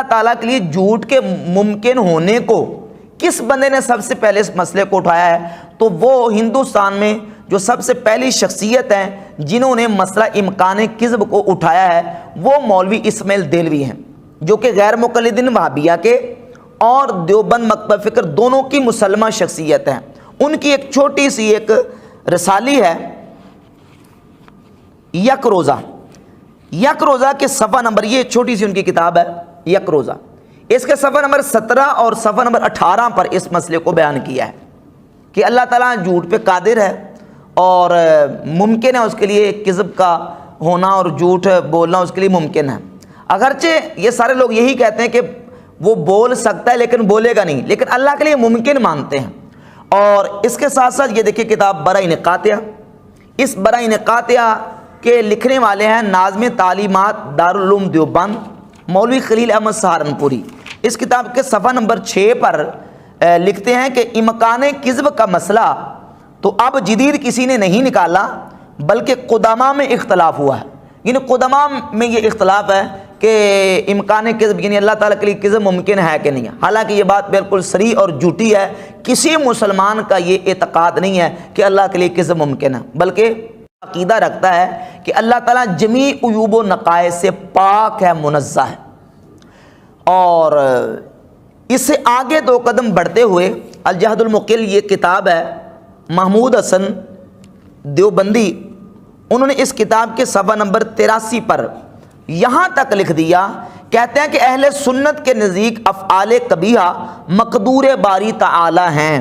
اللہ تعالیٰ کے لیے جھوٹ کے ممکن ہونے کو کس بندے نے سب سے پہلے اس مسئلے کو اٹھایا ہے؟ تو وہ ہندوستان میں جو سب سے پہلی شخصیت ہیں جنہوں نے مسئلہ امکان کذب کو اٹھایا ہے وہ مولوی اسماعیل دہلوی ہیں، جو کہ غیر مقلدین وہابیہ کے اور دیوبند مکتب فکر دونوں کی مسلمہ شخصیت ہیں۔ ان کی ایک چھوٹی سی ایک رسالی ہے یک روزہ، یک روزہ کے صفحہ نمبر، یہ چھوٹی سی ان کی کتاب ہے یک روزہ، اس کے صفحہ نمبر 17 اور صفحہ نمبر 18 پر اس مسئلے کو بیان کیا ہے کہ اللہ تعالیٰ جھوٹ پہ قادر ہے اور ممکن ہے اس کے لیے کذب کا ہونا اور جھوٹ بولنا اس کے لیے ممکن ہے۔ اگرچہ یہ سارے لوگ یہی کہتے ہیں کہ وہ بول سکتا ہے لیکن بولے گا نہیں، لیکن اللہ کے لیے ممکن مانتے ہیں۔ اور اس کے ساتھ ساتھ یہ دیکھیں کتاب برائن قاطعہ، اس برائن قاطعہ کے لکھنے والے ہیں ناظم تعلیمات دارالعلوم دیوبند مولوی خلیل احمد سہارنپوری۔ اس کتاب کے صفحہ نمبر 6 پر لکھتے ہیں کہ امکان کذب کا مسئلہ تو اب جدید کسی نے نہیں نکالا بلکہ قدامہ میں اختلاف ہوا ہے، یعنی قدامہ میں یہ اختلاف ہے کہ امکان کذب یعنی اللہ تعالیٰ کے لیے کذب ممکن ہے کہ نہیں ہے۔ حالانکہ یہ بات بالکل صریح اور جھوٹی ہے، کسی مسلمان کا یہ اعتقاد نہیں ہے کہ اللہ کے لیے کذب ممکن ہے، بلکہ عقیدہ رکھتا ہے کہ اللہ تعالیٰ جمیع عیوب و نقائص سے پاک ہے، منزہ ہے۔ اور اس سے آگے 2 قدم بڑھتے ہوئے الجہد المقل یہ کتاب ہے محمود حسن دیوبندی، انہوں نے اس کتاب کے صفحہ نمبر 83 پر یہاں تک لکھ دیا، کہتے ہیں کہ اہل سنت کے نزدیک افعال قبیحہ مقدور باری تعالی ہیں،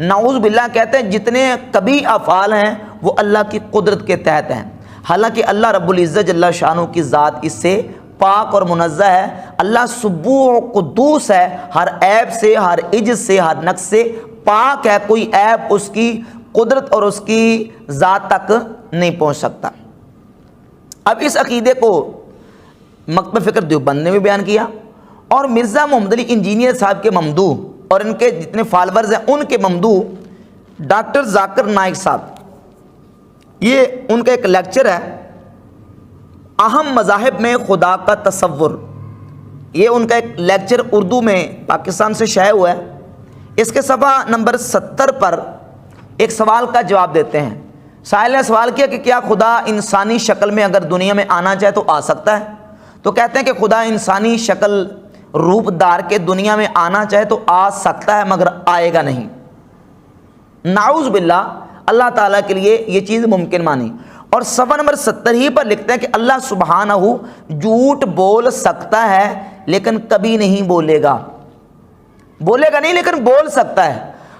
نعوذ باللہ کہتے ہیں جتنے قبیح افعال ہیں وہ اللہ کی قدرت کے تحت ہیں، حالانکہ اللہ رب العزت جل شانہ کی ذات اس سے پاک اور منزہ ہے۔ اللہ سبوح و قدوس ہے، ہر عیب سے، ہر عجز سے، ہر نقص سے پاک ہے، کوئی عیب اس کی قدرت اور اس کی ذات تک نہیں پہنچ سکتا۔ اب اس عقیدے کو مکتب فکر دیوبند نے بھی بیان کیا، اور مرزا محمد علی انجینئر صاحب کے ممدوح اور ان کے جتنے فالورز ہیں ان کے ممدوح ڈاکٹر ذاکر نائک صاحب، یہ ان کا ایک لیکچر ہے اہم مذاہب میں خدا کا تصور، یہ ان کا ایک لیکچر اردو میں پاکستان سے شائع ہوا ہے۔ اس کے صفحہ نمبر 70 پر ایک سوال کا جواب دیتے ہیں۔ سائل نے سوال کیا کہ کیا خدا انسانی شکل میں اگر دنیا میں آنا چاہے تو آ سکتا ہے؟ تو کہتے ہیں کہ خدا انسانی شکل روپ دار کے دنیا میں آنا چاہے تو آ سکتا ہے مگر آئے گا نہیں۔ نعوذ باللہ اللہ تعالیٰ کے لیے یہ چیز ممکن مانی۔ اور صفحہ نمبر 70 ہی پر لکھتے ہیں کہ اللہ سبحانہ جھوٹ بول سکتا ہے لیکن کبھی نہیں بولے گا، بولے گا نہیں لیکن بول سکتا ہے۔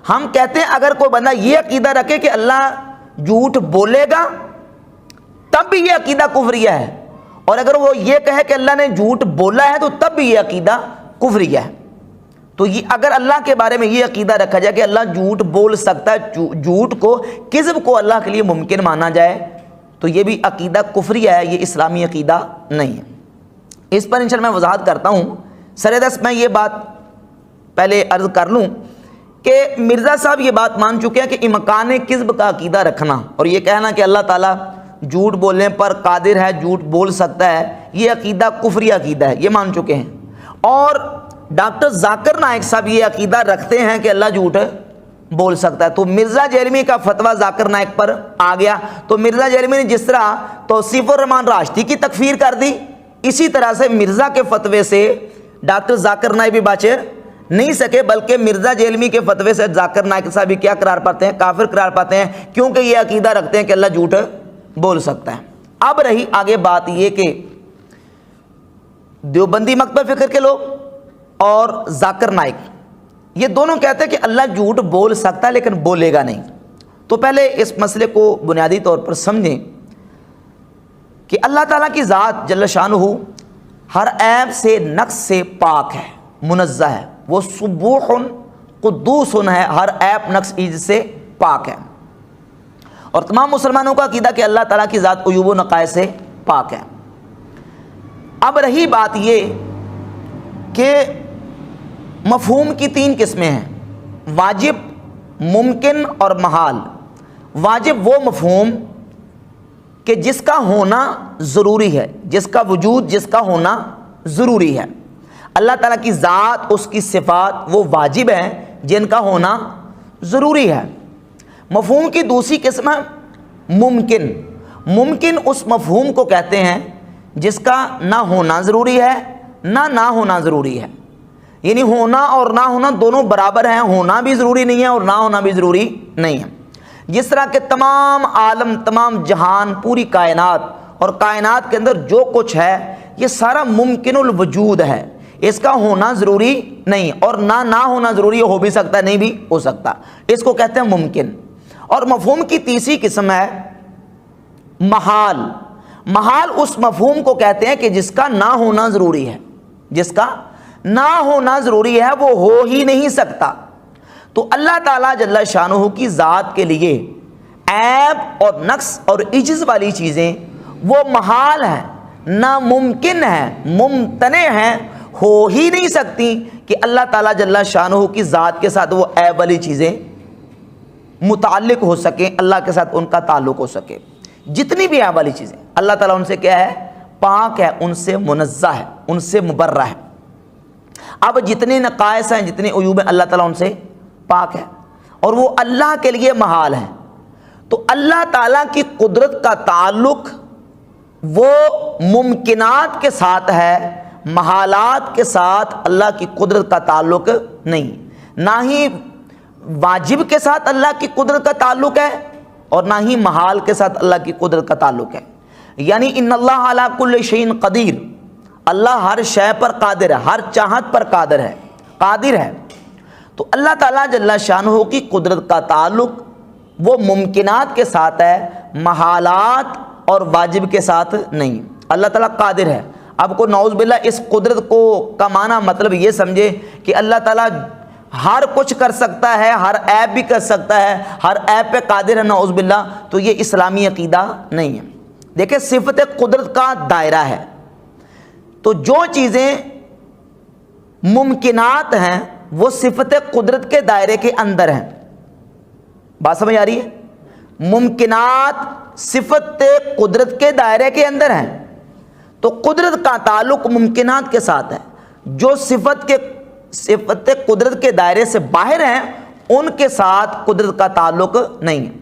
ہم کہتے ہیں اگر کوئی بندہ یہ عقیدہ رکھے کہ اللہ جھوٹ بولے گا تب بھی یہ عقیدہ کفریہ ہے، اور اگر وہ یہ کہے کہ اللہ نے جھوٹ بولا ہے تو تب بھی یہ عقیدہ کفریہ ہے۔ تو یہ اگر اللہ کے بارے میں یہ عقیدہ رکھا جائے کہ اللہ جھوٹ بول سکتا ہے، جھوٹ کو کذب کو اللہ کے لیے ممکن مانا جائے تو یہ بھی عقیدہ کفریہ ہے، یہ اسلامی عقیدہ نہیں ہے۔ اس پر انشاءاللہ میں وضاحت کرتا ہوں۔ سردست میں یہ بات پہلے عرض کر لوں کہ مرزا صاحب یہ بات مان چکے ہیں کہ امکان کذب کا عقیدہ رکھنا اور یہ کہنا کہ اللہ تعالیٰ جھوٹ بولنے پر قادر ہے، جھوٹ بول سکتا ہے، یہ عقیدہ کفری عقیدہ ہے، یہ مان چکے ہیں۔ اور ڈاکٹر ذاکر نائک صاحب یہ عقیدہ رکھتے ہیں کہ اللہ جھوٹ بول سکتا ہے۔ تو مرزا جیلمی کا فتویٰ ذاکر نائک پر آ گیا، تو مرزا جیلمی نے جس طرح توصیف الرحمان راشدی کی تکفیر کر دی، اسی طرح سے مرزا کے فتوے سے ڈاکٹر ذاکر نائک بھی بچے نہیں سکے، بلکہ مرزا جیلمی کے فتوے سے ذاکر نائک صاحب بھی کیا قرار پاتے ہیں؟ کافر قرار پاتے ہیں، کیونکہ یہ عقیدہ رکھتے ہیں کہ اللہ جھوٹ بول سکتا ہے۔ اب رہی آگے بات یہ کہ دیوبندی مکتب فکر کے لوگ اور ذاکر نائک یہ دونوں کہتے ہیں کہ اللہ جھوٹ بول سکتا ہے لیکن بولے گا نہیں۔ تو پہلے اس مسئلے کو بنیادی طور پر سمجھیں کہ اللہ تعالیٰ کی ذات جل شانہ ہر عیب سے نقص سے پاک ہے، منزہ ہے، وہ سبوح قدوس ہے، ہر عیب نقص عیب سے پاک ہے۔ اور تمام مسلمانوں کا عقیدہ کہ اللہ تعالیٰ کی ذات عیوب و نقائص سے پاک ہے۔ اب رہی بات یہ کہ مفہوم کی 3 قسمیں ہیں، واجب، ممکن اور محال۔ واجب وہ مفہوم کہ جس کا ہونا ضروری ہے، جس کا وجود، جس کا ہونا ضروری ہے۔ اللہ تعالیٰ کی ذات، اس کی صفات وہ واجب ہیں جن کا ہونا ضروری ہے۔ مفہوم کی دوسری قسم ہے ممکن۔ ممکن اس مفہوم کو کہتے ہیں جس کا نہ ہونا ضروری ہے نہ ہونا ضروری ہے، یعنی ہونا اور نہ ہونا دونوں برابر ہیں، ہونا بھی ضروری نہیں ہے اور نہ ہونا بھی ضروری نہیں ہے۔ جس طرح کہ تمام عالم، تمام جہان، پوری کائنات اور کائنات کے اندر جو کچھ ہے یہ سارا ممکن الوجود ہے، اس کا ہونا ضروری نہیں اور نہ ہونا ضروری ہو بھی سکتا ہے، نہیں بھی ہو سکتا، اس کو کہتے ہیں ممکن۔ اور مفہوم کی تیسری قسم ہے محال۔ محال اس مفہوم کو کہتے ہیں کہ جس کا نہ ہونا ضروری ہے، جس کا نہ ہونا ضروری ہے وہ ہو ہی نہیں سکتا۔ تو اللہ تعالیٰ جل شانہ کی ذات کے لیے عیب اور نقص اور عجز والی چیزیں وہ محال ہیں، ناممکن ہیں، ممتنع ہیں، ہو ہی نہیں سکتی کہ اللہ تعالیٰ جل شانہ کی ذات کے ساتھ وہ عیب والی چیزیں متعلق ہو سکیں، اللہ کے ساتھ ان کا تعلق ہو سکے۔ جتنی بھی عیب والی چیزیں اللہ تعالیٰ ان سے کیا ہے؟ پاک ہے، ان سے منزہ ہے، ان سے مبرہ ہے۔ اب جتنے نقائص ہیں، جتنے عیوب ہیں، اللہ تعالیٰ ان سے پاک ہے اور وہ اللہ کے لیے محال ہے۔ تو اللہ تعالیٰ کی قدرت کا تعلق وہ ممکنات کے ساتھ ہے، محالات کے ساتھ اللہ کی قدرت کا تعلق نہیں۔ نہ ہی واجب کے ساتھ اللہ کی قدرت کا تعلق ہے اور نہ ہی محال کے ساتھ اللہ کی قدرت کا تعلق ہے۔ یعنی ان اللہ علی کل شیء قدیر، اللہ ہر شے پر قادر ہے، ہر چاہت پر قادر ہے۔ تو اللہ تعالیٰ جل شانہ کی قدرت کا تعلق وہ ممکنات کے ساتھ ہے، محالات اور واجب کے ساتھ نہیں۔ اللہ تعالیٰ قادر ہے۔ اب کو نعوذ باللہ اس قدرت کو کا معنی مطلب یہ سمجھے کہ اللہ تعالیٰ ہر کچھ کر سکتا ہے، ہر عیب بھی کر سکتا ہے، ہر عیب پہ قادر ہے، نعوذ باللہ، تو یہ اسلامی عقیدہ نہیں ہے۔ دیکھیں صفت قدرت کا دائرہ ہے، تو جو چیزیں ممکنات ہیں وہ صفت قدرت کے دائرے کے اندر ہیں۔ بات سمجھ آ رہی ہے؟ ممکنات صفت قدرت کے دائرے کے اندر ہیں، تو قدرت کا تعلق ممکنات کے ساتھ ہے۔ جو صفت قدرت کے دائرے سے باہر ہیں ان کے ساتھ قدرت کا تعلق نہیں ہے۔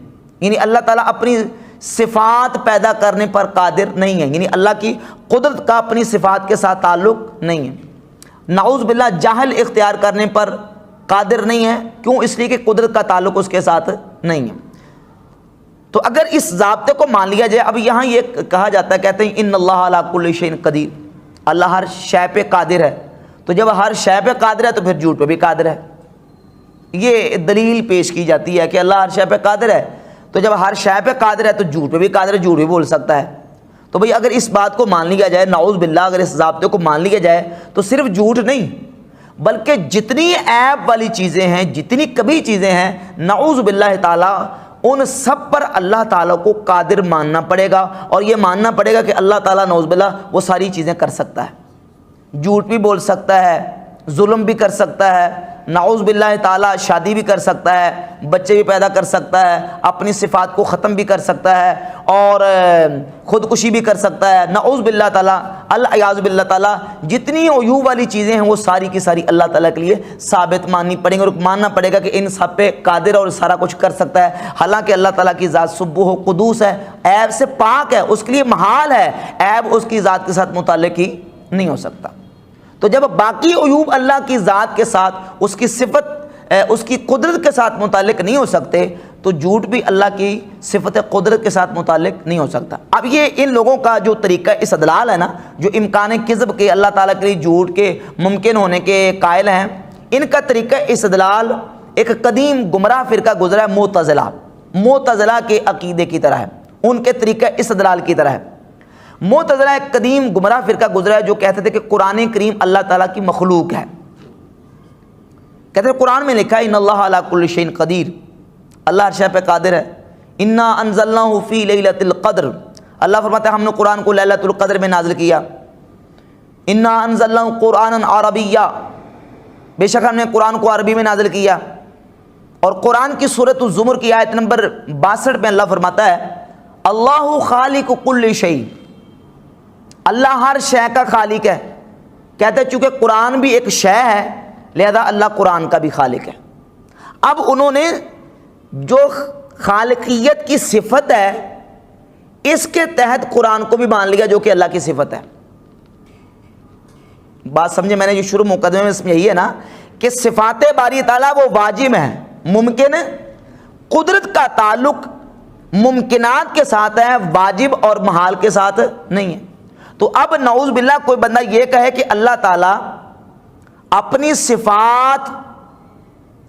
یعنی اللہ تعالیٰ اپنی صفات پیدا کرنے پر قادر نہیں ہے، یعنی اللہ کی قدرت کا اپنی صفات کے ساتھ تعلق نہیں ہے۔ نعوذ باللہ جہل اختیار کرنے پر قادر نہیں ہے، کیوں؟ اس لیے کہ قدرت کا تعلق اس کے ساتھ نہیں ہے۔ تو اگر اس ضابطے کو مان لیا جائے، اب یہاں یہ کہا جاتا ہے، کہتے ہیں ان اللہ علی کل شیء قدیر، اللہ ہر شے پہ قادر ہے۔ تو جب ہر شے پہ قادر ہے تو پھر جھوٹ پہ بھی قادر ہے، یہ دلیل پیش کی جاتی ہے کہ اللہ ہر شے پہ قادر ہے، تو جب ہر شے پہ قادر ہے تو جھوٹ پہ بھی قادر ہے، جھوٹ بھی بول سکتا ہے۔ تو بھئی اگر اس بات کو مان لیا جائے، نعوذ باللہ اگر اس ضابطے کو مان لیا جائے، تو صرف جھوٹ نہیں بلکہ جتنی عیب والی چیزیں ہیں، جتنی کبھی چیزیں ہیں، نعوذ باللہ تعالیٰ، ان سب پر اللہ تعالیٰ کو قادر ماننا پڑے گا، اور یہ ماننا پڑے گا کہ اللہ تعالیٰ نعوذ باللہ وہ ساری چیزیں کر سکتا ہے، جھوٹ بھی بول سکتا ہے، ظلم بھی کر سکتا ہے، نعوذ باللہ تعالیٰ شادی بھی کر سکتا ہے، بچے بھی پیدا کر سکتا ہے، اپنی صفات کو ختم بھی کر سکتا ہے، اور خودکشی بھی کر سکتا ہے، نعوذ باللہ تعالیٰ، العیاذ باللہ تعالیٰ۔ جتنی عیوب والی چیزیں ہیں وہ ساری کی ساری اللہ تعالیٰ کے لیے ثابت ماننی پڑیں گی، اور ماننا پڑے گا کہ ان سب پہ قادر اور سارا کچھ کر سکتا ہے۔ حالانکہ اللہ تعالیٰ کی ذات سبوح و قدوس ہے، عیب سے پاک ہے، اس کے لیے محال ہے، عیب اس کی ذات کے ساتھ متعلق ہی نہیں ہو سکتا۔ تو جب باقی عیوب اللہ کی ذات کے ساتھ، اس کی صفت، اس کی قدرت کے ساتھ متعلق نہیں ہو سکتے، تو جھوٹ بھی اللہ کی صفت قدرت کے ساتھ متعلق نہیں ہو سکتا۔ اب یہ ان لوگوں کا جو طریقہ استدلال ہے نا، جو امکان کذب کے، اللہ تعالیٰ کے لیے جھوٹ کے ممکن ہونے کے قائل ہیں، ان کا طریقہ استدلال ایک قدیم گمراہ فرقہ گزرا ہے، معتزلہ کے عقیدے کی طرح ہے، ان کے طریقہ استدلال کی طرح ہے۔ معتزلہ ایک قدیم گمراہ فرقہ گزرا ہے جو کہتے تھے کہ قرآن کریم اللہ تعالیٰ کی مخلوق ہے۔ کہتے ہیں قرآن میں لکھا ہے ان اللہ علی کل شیء قدیر، اللہ ہر شے پہ قادر ہے۔ انا انزلناہ فی لیلۃ القدر، اللہ فرماتا ہے ہم نے قرآن کو لیلۃ القدر میں نازل کیا۔ انا انزلناہ قرآنا عربیا، بے شک ہم نے قرآن کو عربی میں نازل کیا۔ اور قرآن کی سورۃ الزمر کی آیت نمبر 62 میں اللہ فرماتا ہے اللہ خالق کل شیء، اللہ ہر شے کا خالق ہے۔ کہتے ہیں چونکہ قرآن بھی ایک شے ہے لہذا اللہ قرآن کا بھی خالق ہے۔ اب انہوں نے جو خالقیت کی صفت ہے اس کے تحت قرآن کو بھی مان لیا جو کہ اللہ کی صفت ہے۔ بات سمجھے؟ میں نے جو شروع مقدمے میں اس میں یہی ہے نا کہ صفات باری تعالیٰ وہ واجب ہیں، ممکن ہے، قدرت کا تعلق ممکنات کے ساتھ ہے، واجب اور محال کے ساتھ نہیں ہے۔ تو اب نعوذ باللہ کوئی بندہ یہ کہے کہ اللہ تعالیٰ اپنی صفات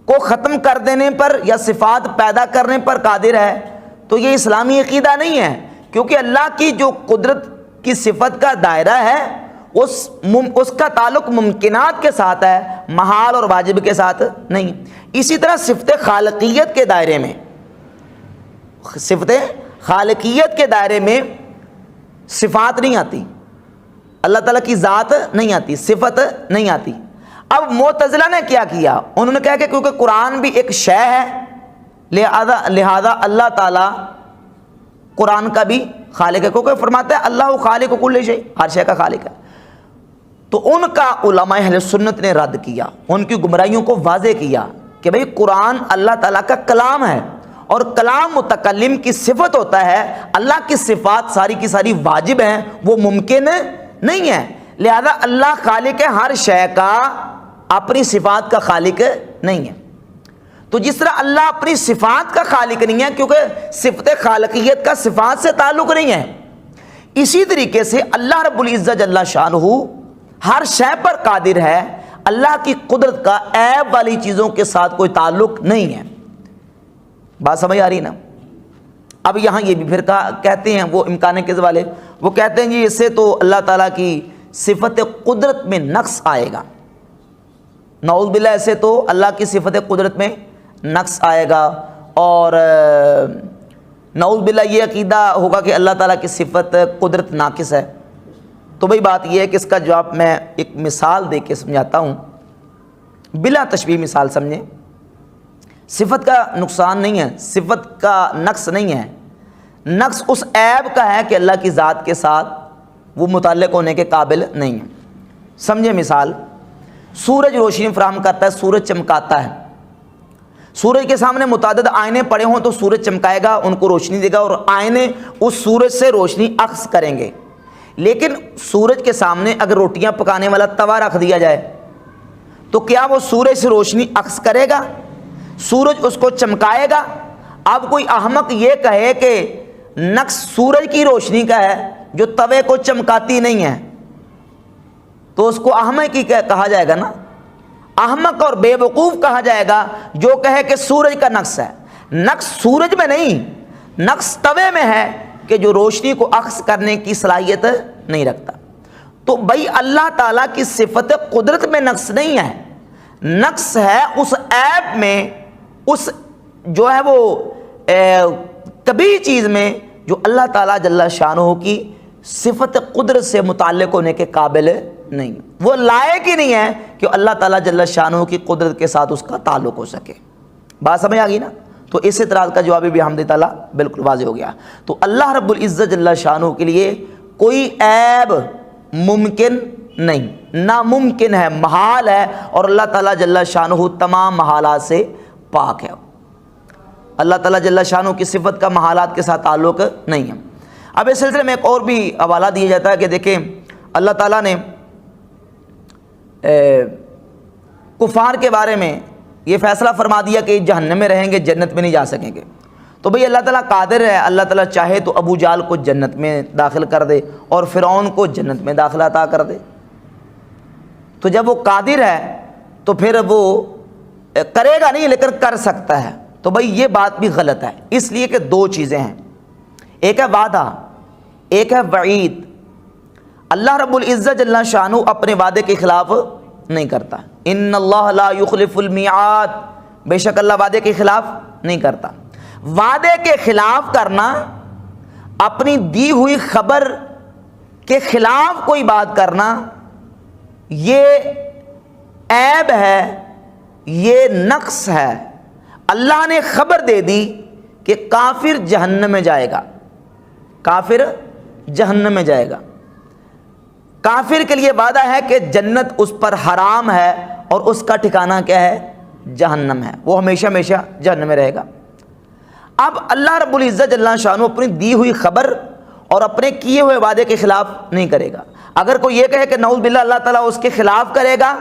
کو ختم کر دینے پر یا صفات پیدا کرنے پر قادر ہے تو یہ اسلامی عقیدہ نہیں ہے، کیونکہ اللہ کی جو قدرت کی صفت کا دائرہ ہے اس کا تعلق ممکنات کے ساتھ ہے، محال اور واجب کے ساتھ نہیں۔ اسی طرح صفت خالقیت کے دائرے میں، صفت خالقیت کے دائرے میں صفات نہیں آتی، اللہ تعالیٰ کی ذات نہیں آتی، صفت نہیں آتی۔ اب معتزلہ نے کیا کیا؟ انہوں نے کہا کہ کیونکہ قرآن بھی ایک شے ہے لہذا اللہ تعالیٰ قرآن کا بھی خالق ہے، کیونکہ فرماتا ہے اللہ خالق کل شیء، ہر شے کا خالق ہے۔ تو ان کا علماء اہل سنت نے رد کیا، ان کی گمراہیوں کو واضح کیا کہ بھئی قرآن اللہ تعالیٰ کا کلام ہے اور کلام متکلم کی صفت ہوتا ہے، اللہ کی صفات ساری کی ساری واجب ہیں، وہ ممکن نہیں ہے، لہذا اللہ خالق ہے ہر شے کا، اپنی صفات کا خالق نہیں ہے۔ تو جس طرح اللہ اپنی صفات کا خالق نہیں ہے کیونکہ صفت خالقیت کا صفات سے تعلق نہیں ہے، اسی طریقے سے اللہ رب العزت جل شانہ ہر شے پر قادر ہے، اللہ کی قدرت کا عیب والی چیزوں کے ساتھ کوئی تعلق نہیں ہے۔ بات سمجھ آ رہی نا؟ اب یہاں یہ بھی پھر کہتے ہیں وہ امکان کے والے، وہ کہتے ہیں جی اس سے تو اللہ تعالیٰ کی صفت قدرت میں نقص آئے گا، نعوذ باللہ ایسے تو اللہ کی صفت قدرت میں نقص آئے گا، اور نعوذ باللہ یہ عقیدہ ہوگا کہ اللہ تعالیٰ کی صفت قدرت ناقص ہے۔ تو بھئی بات یہ ہے کہ اس کا جواب میں ایک مثال دے کے سمجھاتا ہوں، بلا تشبیہ مثال سمجھیں۔ صفت کا نقصان نہیں ہے، صفت کا نقص نہیں ہے، نقص اس عیب کا ہے کہ اللہ کی ذات کے ساتھ وہ متعلق ہونے کے قابل نہیں ہے۔ سمجھیں مثال، سورج روشنی فراہم کرتا ہے، سورج چمکاتا ہے، سورج کے سامنے متعدد آئینے پڑے ہوں تو سورج چمکائے گا، ان کو روشنی دے گا اور آئینے اس سورج سے روشنی عکس کریں گے۔ لیکن سورج کے سامنے اگر روٹیاں پکانے والا توا رکھ دیا جائے تو کیا وہ سورج سے روشنی عکس کرے گا؟ سورج اس کو چمکائے گا؟ اب کوئی احمق یہ کہے کہ نقص سورج کی روشنی کا ہے جو توے کو چمکاتی نہیں ہے تو اس کو احمق ہی کہا جائے گا نا، احمق اور بے وقوف کہا جائے گا جو کہے کہ سورج کا نقص ہے۔ نقص سورج میں نہیں، نقص توے میں ہے کہ جو روشنی کو عکس کرنے کی صلاحیت نہیں رکھتا۔ تو بھائی اللہ تعالیٰ کی صفت قدرت میں نقص نہیں ہے، نقص ہے اس عیب میں، اس جو ہے وہ کبھی چیز میں جو اللہ تعالیٰ جل شانہ کی صفت قدرت سے متعلق ہونے کے قابل نہیں، وہ لائق ہی نہیں ہے کہ اللہ تعالیٰ جل شانہ کی قدرت کے ساتھ اس کا تعلق ہو سکے۔ بات سمجھ آ گئی نا؟ تو اس اعتراض کا جواب بھی بحمد تعالیٰ بالکل واضح ہو گیا۔ تو اللہ رب العزت جل شانہ کے لیے کوئی عیب ممکن نہیں، ناممکن ہے، محال ہے، اور اللہ تعالیٰ جل شانہ تمام محالات سے پاک ہے۔ اللہ تعالیٰ جل شانہ کی صفت کا محالات کے ساتھ تعلق نہیں ہے۔ اب اس سلسلے میں ایک اور بھی حوالہ دیا جاتا ہے کہ دیکھیں اللہ تعالیٰ نے کفار کے بارے میں یہ فیصلہ فرما دیا کہ جہنم میں رہیں گے، جنت میں نہیں جا سکیں گے۔ تو بھئی اللہ تعالیٰ قادر ہے، اللہ تعالیٰ چاہے تو ابو جہل کو جنت میں داخل کر دے اور فرعون کو جنت میں داخلہ عطا کر دے۔ تو جب وہ قادر ہے تو پھر وہ کرے گا نہیں لیکن کر سکتا ہے۔ تو بھئی یہ بات بھی غلط ہے، اس لیے کہ دو چیزیں ہیں، ایک ہے وعدہ، ایک ہے وعید۔ اللہ رب العزت جل شانہ اپنے وعدے کے خلاف نہیں کرتا، ان اللہ لا یخلف المیعاد، بے شک اللہ وعدے کے خلاف نہیں کرتا۔ وعدے کے خلاف کرنا، اپنی دی ہوئی خبر کے خلاف کوئی بات کرنا، یہ عیب ہے، یہ نقص ہے۔ اللہ نے خبر دے دی کہ کافر جہنم میں جائے گا، کافر جہنم میں جائے گا، کافر کے لیے وعدہ ہے کہ جنت اس پر حرام ہے اور اس کا ٹھکانہ کیا ہے؟ جہنم ہے، وہ ہمیشہ ہمیشہ جہنم میں رہے گا۔ اب اللہ رب العزت جل شانہ اپنی دی ہوئی خبر اور اپنے کیے ہوئے وعدے کے خلاف نہیں کرے گا۔ اگر کوئی یہ کہے کہ نعوذ باللہ اللہ تعالیٰ اس کے خلاف کرے گا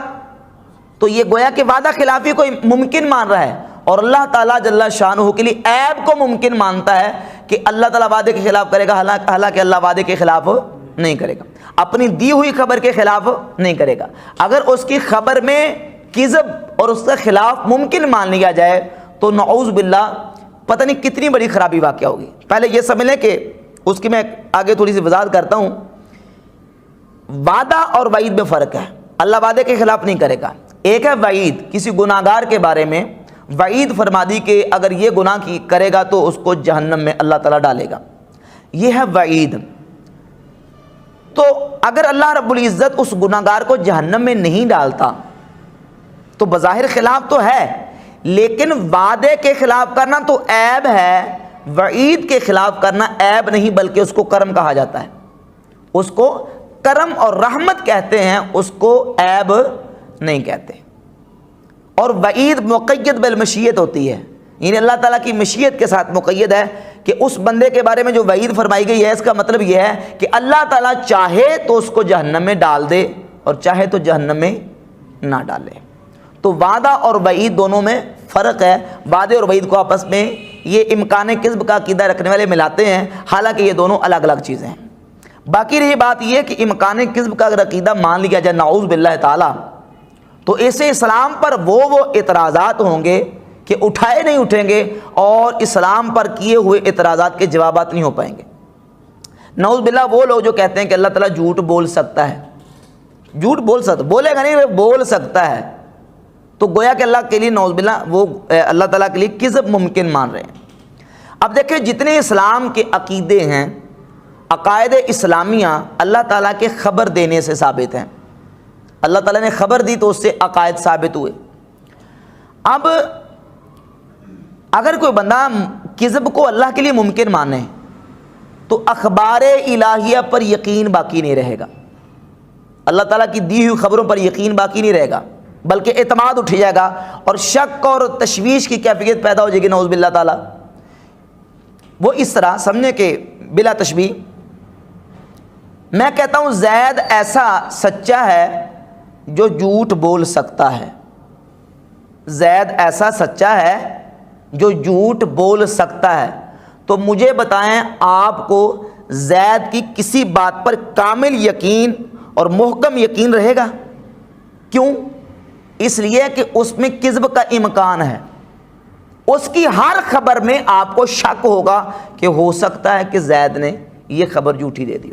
تو یہ گویا کہ وعدہ خلافی کو ممکن مان رہا ہے، اور اللہ تعالیٰ جل شانہ کے لیے عیب کو ممکن مانتا ہے کہ اللہ تعالیٰ وعدے کے خلاف کرے گا، حالانکہ اللہ وعدے کے خلاف نہیں کرے گا، اپنی دی ہوئی خبر کے خلاف نہیں کرے گا۔ اگر اس کی خبر میں کذب اور اس کے خلاف ممکن مان لیا جائے تو نعوذ باللہ پتہ نہیں کتنی بڑی خرابی واقع ہوگی۔ پہلے یہ سمجھ لیں کہ اس کی میں آگے تھوڑی سی وضاحت کرتا ہوں۔ وعدہ اور وعید میں فرق ہے۔ اللہ وعدے کے خلاف نہیں کرے گا۔ ایک ہے وعید، کسی گناہگار کے بارے میں وعید فرما دی کہ اگر یہ گناہ کی کرے گا تو اس کو جہنم میں اللہ تعالیٰ ڈالے گا، یہ ہے وعید۔ تو اگر اللہ رب العزت اس گناہگار کو جہنم میں نہیں ڈالتا تو بظاہر خلاف تو ہے، لیکن وعدے کے خلاف کرنا تو عیب ہے، وعید کے خلاف کرنا عیب نہیں بلکہ اس کو کرم کہا جاتا ہے، اس کو کرم اور رحمت کہتے ہیں، اس کو عیب نہیں کہتے۔ اور وعید مقید بالمشیت ہوتی ہے، یعنی اللہ تعالیٰ کی مشیت کے ساتھ مقید ہے کہ اس بندے کے بارے میں جو وعید فرمائی گئی ہے اس کا مطلب یہ ہے کہ اللہ تعالیٰ چاہے تو اس کو جہنم میں ڈال دے اور چاہے تو جہنم میں نہ ڈالے۔ تو وعدہ اور وعید دونوں میں فرق ہے۔ وعدے اور وعید کو آپس میں یہ امکان کذب کا عقیدہ رکھنے والے ملاتے ہیں، حالانکہ یہ دونوں الگ الگ چیزیں ہیں۔ باقی رہی بات یہ کہ امکان کذب کا اگر عقیدہ مان لیا جائے نعوذ باللہ تعالیٰ تو اسے اسلام پر وہ اعتراضات ہوں گے کہ اٹھائے نہیں اٹھیں گے، اور اسلام پر کیے ہوئے اعتراضات کے جوابات نہیں ہو پائیں گے۔ نعوذ باللہ وہ لوگ جو کہتے ہیں کہ اللہ تعالیٰ جھوٹ بول سکتا ہے، جھوٹ بول سکتا، بولے گا نہیں، وہ بول سکتا ہے، تو گویا کہ اللہ کے لیے نعوذ باللہ وہ اللہ تعالیٰ کے لیے کذب ممکن مان رہے ہیں۔ اب دیکھیں جتنے اسلام کے عقیدے ہیں، عقائد اسلامیہ اللہ تعالیٰ کے خبر دینے سے ثابت ہیں، اللہ تعالیٰ نے خبر دی تو اس سے عقائد ثابت ہوئے۔ اب اگر کوئی بندہ کذب کو اللہ کے لیے ممکن مانے تو اخبار الہیہ پر یقین باقی نہیں رہے گا، اللہ تعالیٰ کی دی ہوئی خبروں پر یقین باقی نہیں رہے گا، بلکہ اعتماد اٹھ جائے گا اور شک اور تشویش کی کیفیت پیدا ہو جائے گی نعوذ باللہ تعالیٰ۔ وہ اس طرح سمجھنے کہ بلا تشبیہ میں کہتا ہوں زید ایسا سچا ہے جو جھوٹ بول سکتا ہے، زید ایسا سچا ہے جو جھوٹ بول سکتا ہے، تو مجھے بتائیں آپ کو زید کی کسی بات پر کامل یقین اور محکم یقین رہے گا؟ کیوں؟ اس لیے کہ اس میں کذب کا امکان ہے، اس کی ہر خبر میں آپ کو شک ہوگا کہ ہو سکتا ہے کہ زید نے یہ خبر جھوٹی دے دی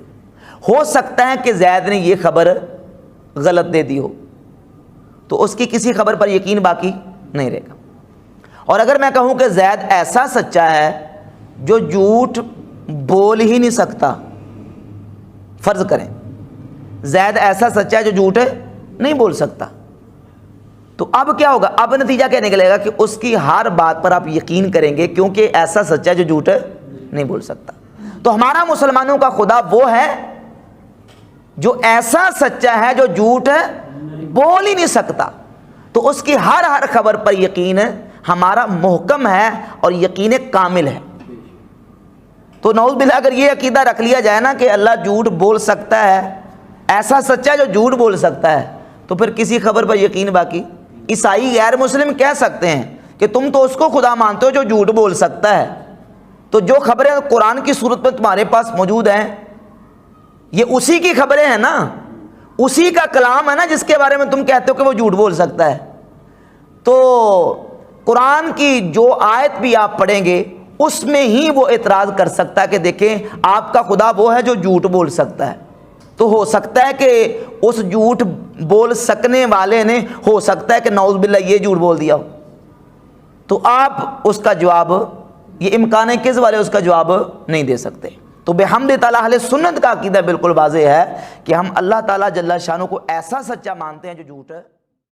ہو سکتا ہے کہ زید نے یہ خبر غلط دے دی ہو، تو اس کی کسی خبر پر یقین باقی نہیں رہے گا۔ اور اگر میں کہوں کہ زید ایسا سچا ہے جو جھوٹ بول ہی نہیں سکتا، فرض کریں زید ایسا سچا ہے جو جھوٹ نہیں بول سکتا، تو اب کیا ہوگا؟ اب نتیجہ کیا نکلے گا کہ اس کی ہر بات پر آپ یقین کریں گے کیونکہ ایسا سچا ہے جو جھوٹ نہیں بول سکتا۔ تو ہمارا مسلمانوں کا خدا وہ ہے جو ایسا سچا ہے جو جھوٹ بول ہی نہیں سکتا، تو اس کی ہر خبر پر یقین ہمارا محکم ہے اور یقین کامل ہے۔ تو نعوذ باللہ اگر یہ عقیدہ رکھ لیا جائے نا کہ اللہ جھوٹ بول سکتا ہے، ایسا سچا ہے جو جھوٹ بول سکتا ہے، تو پھر کسی خبر پر یقین باقی۔ عیسائی غیر مسلم کہہ سکتے ہیں کہ تم تو اس کو خدا مانتے ہو جو جھوٹ بول سکتا ہے، تو جو خبریں قرآن کی صورت میں تمہارے پاس موجود ہیں یہ اسی کی خبریں ہیں نا، اسی کا کلام ہے نا جس کے بارے میں تم کہتے ہو کہ وہ جھوٹ بول سکتا ہے۔ تو قرآن کی جو آیت بھی آپ پڑھیں گے اس میں ہی وہ اعتراض کر سکتا ہے کہ دیکھیں آپ کا خدا وہ ہے جو جھوٹ بول سکتا ہے، تو ہو سکتا ہے کہ اس جھوٹ بول سکنے والے نے ہو سکتا ہے کہ نعوذ باللہ یہ جھوٹ بول دیا ہو، تو آپ اس کا جواب، یہ امکان کذب والے اس کا جواب نہیں دے سکتے۔ تو بحمد تعالیٰ اہل سنت کا عقیدہ بالکل واضح ہے کہ ہم اللہ تعالیٰ جل شانہ کو ایسا سچا مانتے ہیں جو جھوٹ